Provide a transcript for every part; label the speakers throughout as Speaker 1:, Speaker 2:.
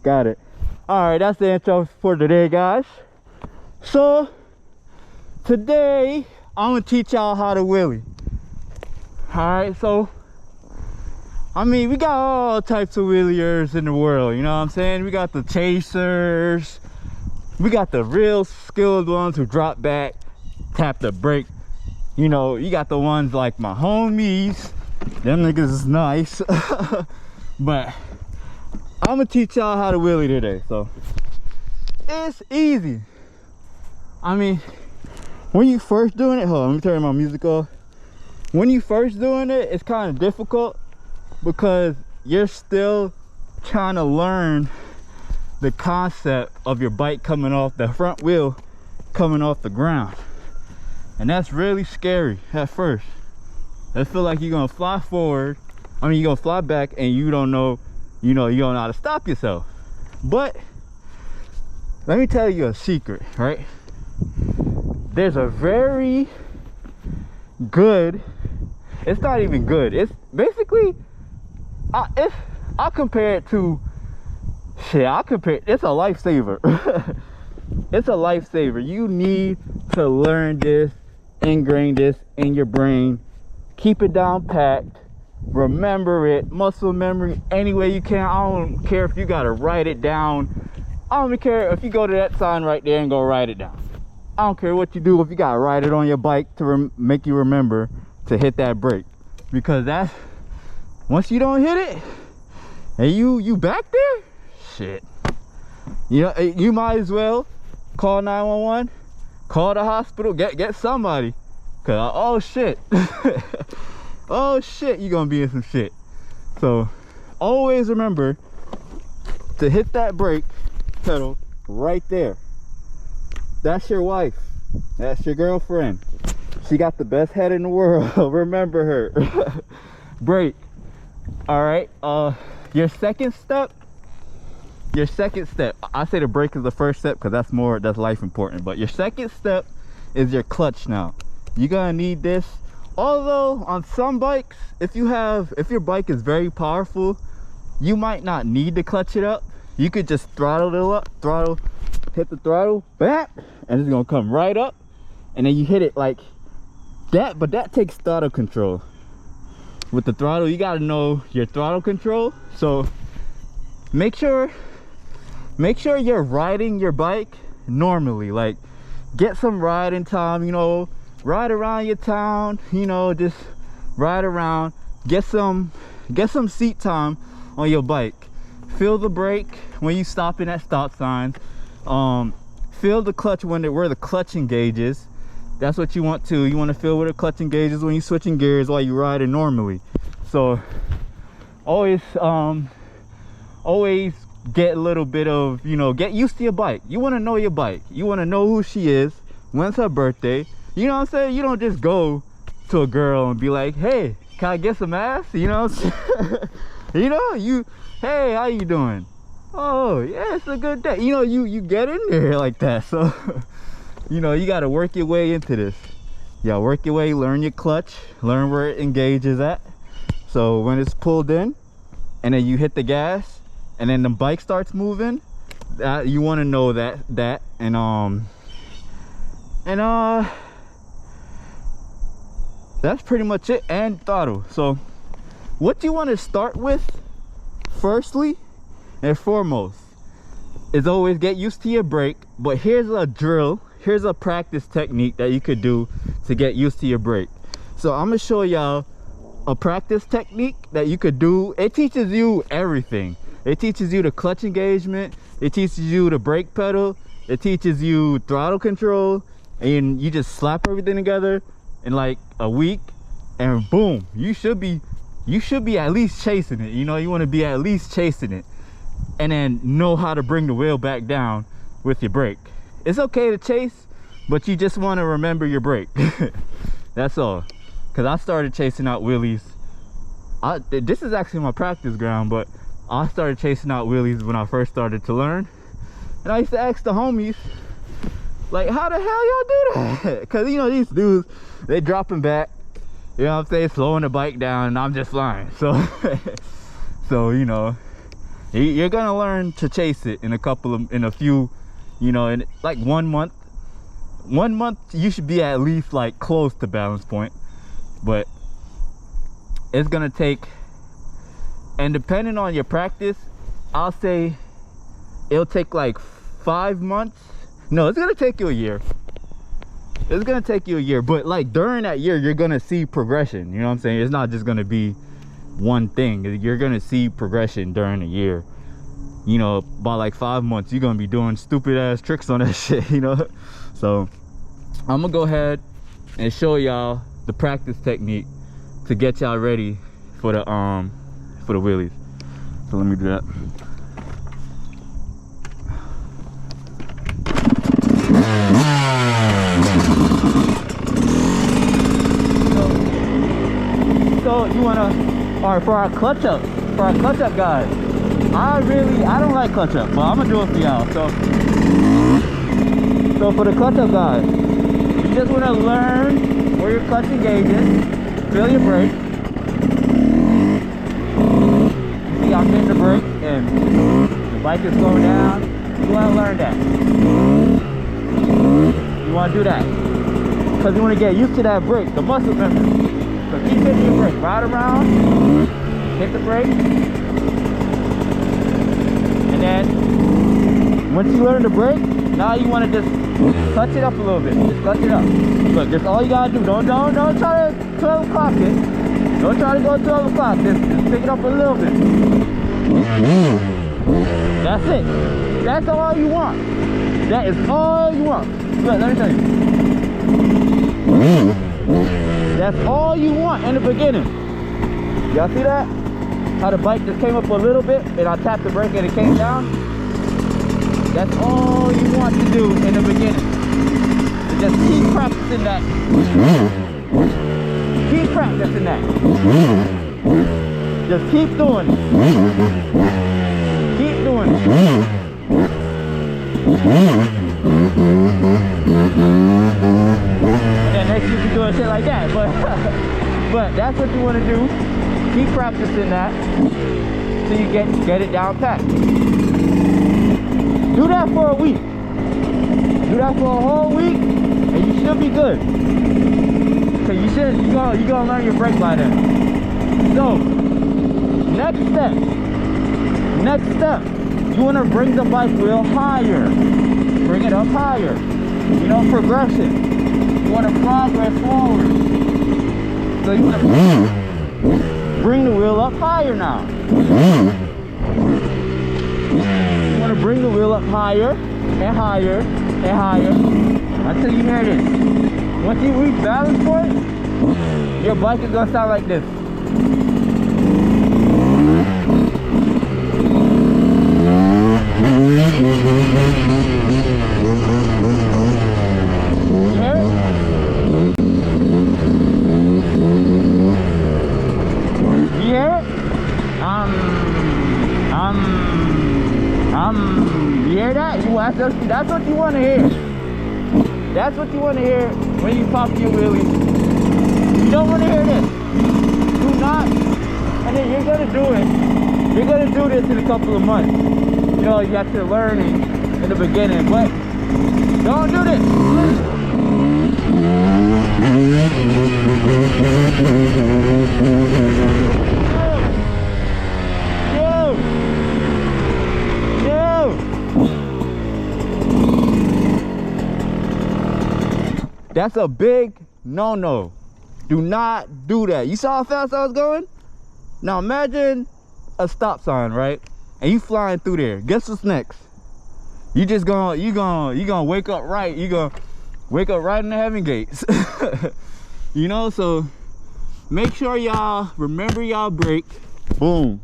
Speaker 1: Got it. All right, that's the intro for today, guys. So today I'm gonna teach y'all how to wheelie. All right, so I mean, we got all types of wheeliers in the world, you know what I'm saying? We got the chasers, we got the real skilled ones who drop back, tap the brake. You know, you got the ones like my homies, them niggas is nice. But I'm gonna teach y'all how to wheelie today. So it's easy. I mean, when you first doing it, hold on, let me turn my music off. When you first doing it, it's kind of difficult because you're still trying to learn the concept of your bike coming off the front wheel, coming off the ground. And that's really scary at first. I feel like you're gonna fly forward, I mean, you're gonna fly back and you don't know, you don't know how to stop yourself. But let me tell you a secret, right? There's a very good, it's not even good, it's basically, I'll compare it to, it's a lifesaver. It's a lifesaver. You need to learn this, ingrain this in your brain, keep it down packed, remember it, muscle memory any way you can. I don't care if you gotta write it down. I don't even care if you go to that sign right there and go write it down. I don't care what you do if you gotta write it on your bike to make you remember to hit that brake, because that's, once you don't hit it and you back there, shit, you know, you might as well call 911, call the hospital, get somebody, cause oh shit. Oh shit, you're gonna be in some shit. So always remember to hit that brake pedal right there. That's your wife, that's your girlfriend, she got the best head in the world. Remember her. Brake. All right, your second step, I say the brake is the first step because that's life important, but your second step is your clutch. Now you're gonna need this, although on some bikes, if your bike is very powerful, you might not need to clutch it up. You could just throttle it up, hit the throttle, bap, and it's gonna come right up, and then you hit it like that. But that takes throttle control. With the throttle, you gotta know your throttle control. So make sure you're riding your bike normally. Like, get some riding time, you know, ride around your town, you know, just ride around, get some seat time on your bike. Feel the brake when you stopping at stop signs. Feel the clutch where the clutch engages. That's what you want to. You want to feel where the clutch engages when you're switching gears while you're riding normally. So always get a little bit of, you know, get used to your bike. You want to know your bike. You want to know who she is, when's her birthday. You know what I'm saying? You don't just go to a girl and be like, hey, can I get some ass? You know what I'm saying? You know, hey, how you doing? Oh yeah, it's a good day. You know, you get in there like that. So you know, you got to work your way into this. Yeah, work your way, learn your clutch, learn where it engages at. So when it's pulled in and then you hit the gas and then the bike starts moving, that you want to know that that's pretty much it. And throttle. So what you want to start with firstly and foremost is always get used to your brake. But here's a drill, here's a practice technique that you could do to get used to your brake. So I'm gonna show y'all a practice technique that you could do. It teaches you everything. It teaches you the clutch engagement, it teaches you the brake pedal, it teaches you throttle control, and you just slap everything together in like a week and boom, you should be at least chasing it. You know, you want to be at least chasing it, and then know how to bring the wheel back down with your brake. It's okay to chase, but you just want to remember your brake. That's all. Because I started chasing out wheelies. This is actually my practice ground, but I started chasing out wheelies when I first started to learn. And I used to ask the homies, like, how the hell y'all do that? Because, you know, these dudes, they dropping back, you know what I'm saying, slowing the bike down, and I'm just flying. So, so you know, You're gonna learn to chase it in a few, you know, in like 1 month. 1 month you should be at least like close to balance point, but it's gonna take, and depending on your practice, I'll say it'll take like 5 months. No, it's gonna take you a year. It's gonna take you a year, but like during that year you're gonna see progression. You know what I'm saying? It's not just gonna be one thing. You're gonna see progression during a year. You know, by like 5 months you're gonna be doing stupid ass tricks on that shit, you know. So I'm gonna go ahead and show y'all the practice technique to get y'all ready for the wheelies. So let me do that. So you wanna, all right, for our clutch up guys, I don't like clutch up, but I'm gonna do it for y'all. So for the clutch up guys, you just wanna learn where your clutch engages, feel your brake. See, I'm hitting the brake and the bike is going down. You wanna learn that. You wanna do that, because you wanna get used to that brake, the muscle memory. So keep hitting your brake, ride around, hit the brake, and then once you learn the brake, now you want to just clutch it up a little bit. Just clutch it up. Look, that's all you gotta do. Don't try to 12 o'clock it. Don't try to go 12 o'clock. Just pick it up a little bit. That's it. That's all you want. That is all you want. Look, let me tell you. That's all you want in the beginning. Y'all see that? How the bike just came up a little bit and I tapped the brake and it came down? That's all you want to do in the beginning. So just keep practicing that. Keep practicing that. Just keep doing it. Keep doing it. And then next you can do shit like that, but that's what you want to do. Keep practicing that till you get it down pat. Do that for a week. Do that for a whole week, and you should be good. Cause you're gonna learn your brake by then. So next step, you want to bring the bike wheel higher. Bring it up higher. You know, progression. You want to progress forward. So you want to bring the wheel up higher now. You want to bring the wheel up higher and higher and higher until you hear this. Once you reach balance point, your bike is going to sound like this. You hear that? That's what you want to hear. That's what you want to hear when you pop your wheelies. You don't want to hear this. Do not. And then you're going to do it. You're going to do this in a couple of months. You know, you got to learning in the beginning, but don't do this. That's a big no-no. Do not do that. You saw how fast I was going? Now imagine a stop sign, right? And you flying through there. Guess what's next? You gonna wake up right. You gonna wake up right in the heaven gates. You know, so make sure y'all remember y'all brake. Boom.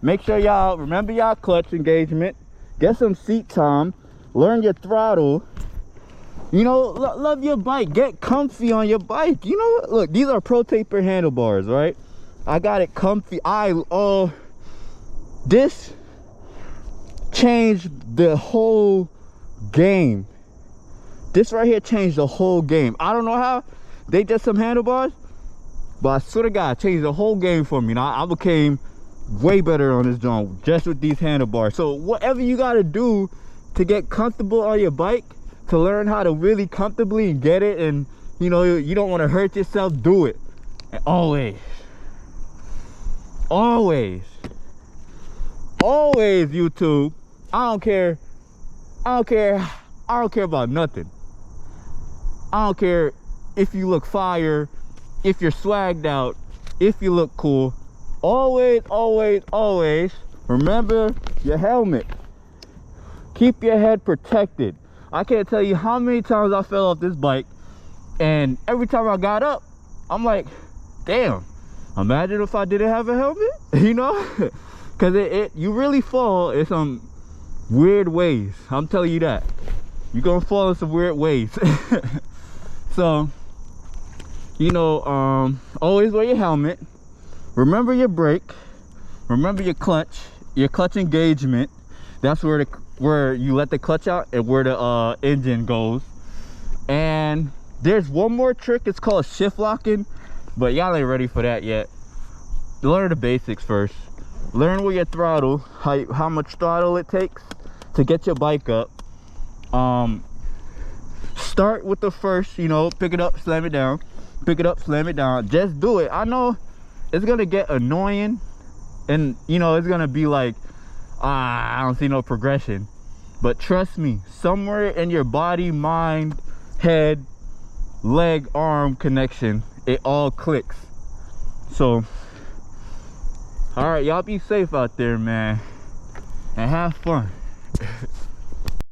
Speaker 1: Make sure y'all remember y'all clutch engagement. Get some seat time. Learn your throttle. You know, love your bike. Get comfy on your bike. You know, look, these are Pro Taper handlebars, right? I got it comfy. This changed the whole game. This right here changed the whole game. I don't know how they did some handlebars, but I swear to God, changed the whole game for me. Now I became way better on this joint just with these handlebars. So whatever you got to do to get comfortable on your bike, to learn how to really comfortably get it, and you know, you don't want to hurt yourself, do it. And always YouTube, I don't care about nothing. I don't care if you look fire, if you're swagged out, if you look cool. Always remember your helmet. Keep your head protected. I can't tell you how many times I fell off this bike, and every time I got up, I'm like, damn, imagine if I didn't have a helmet, you know? Because you really fall in some weird ways. I'm telling you that. You're gonna fall in some weird ways. So, you know, always wear your helmet. Remember your brake. Remember your clutch engagement. That's where you let the clutch out and where the engine goes. And there's one more trick. It's called shift locking, but y'all ain't ready for that yet. Learn the basics first. Learn where your throttle, how much throttle it takes to get your bike up. Start with the first, you know, pick it up, slam it down, pick it up, slam it down. Just do it. I know it's gonna get annoying, and you know, it's gonna be like, I don't see no progression. But trust me, somewhere in your body, mind, head, leg, arm connection, it all clicks. So all right, y'all be safe out there, man, and have fun.